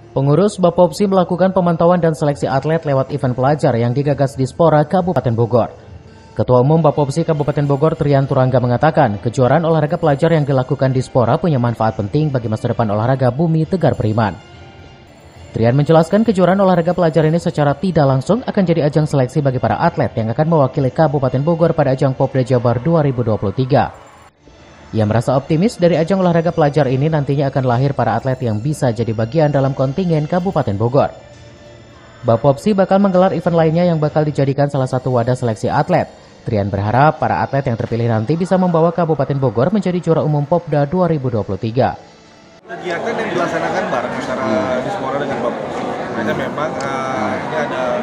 Pengurus Bapopsi melakukan pemantauan dan seleksi atlet lewat event pelajar yang digagas di Spora, Kabupaten Bogor. Ketua Umum Bapopsi Kabupaten Bogor, Trian Turangga mengatakan, kejuaraan olahraga pelajar yang dilakukan di Spora punya manfaat penting bagi masa depan olahraga Bumi Tegar Beriman. Trian menjelaskan kejuaraan olahraga pelajar ini secara tidak langsung akan jadi ajang seleksi bagi para atlet yang akan mewakili Kabupaten Bogor pada ajang Popda Jabar 2023. Ia merasa optimis dari ajang olahraga pelajar ini nantinya akan lahir para atlet yang bisa jadi bagian dalam kontingen Kabupaten Bogor. Bapopsi bakal menggelar event lainnya yang bakal dijadikan salah satu wadah seleksi atlet. Trian berharap para atlet yang terpilih nanti bisa membawa Kabupaten Bogor menjadi juara umum Popda 2023. Kegiatan yang dilaksanakan bareng antara Dispora dengan Bapopsi. Karena memang ini ada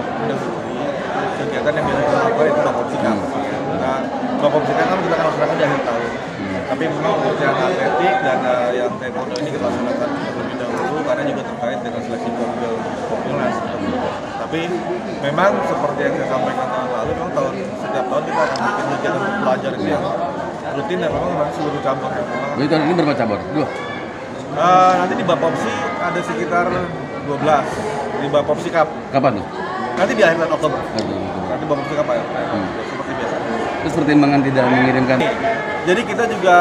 kegiatan yang dilakukan itu Bapopsi Cup. Nah, Bapopsi Cup kan kita akan laksanakan di akhir tahun. Tapi memang untuk yang atletik dan yang taekwondo ini kita laksanakan terlebih dahulu karena juga terkait dengan seleksi Populnas. Tapi memang seperti yang saya sampaikan tahun lalu, memang setiap tahun kita akan bikin kegiatan pelajar itu yang rutin dan memang seluruh cabur. Jadi tahun ini berapa cabur? 2? Nanti di Bapopsi ada sekitar 12 di Bapopsi Cup. Kapan tuh? Nanti di akhir Oktober. Nanti Bapopsi Cup ya, seperti biasa. Terus pertimbangan tidak mengirimkan? Jadi kita juga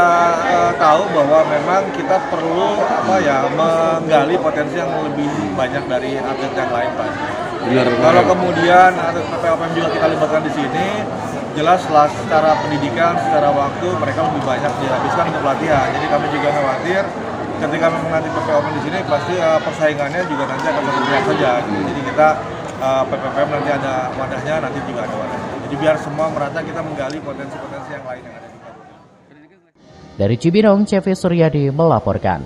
tahu bahwa memang kita perlu menggali potensi yang lebih banyak dari atlet yang lain, Pak. Kalau kemudian atlet PPOM juga kita libatkan di sini, jelas secara pendidikan, secara waktu mereka lebih banyak dihabiskan untuk latihan. Jadi kami juga khawatir ketika memang nanti PPOM di sini pasti persaingannya juga nanti akan lebih saja. Jadi kita PPPM nanti ada wadahnya, nanti juga ada wadahnya. Jadi biar semua merata kita menggali potensi-potensi yang lain yang ada di Kabupaten. Dari Cibinong, CV Suryadi melaporkan.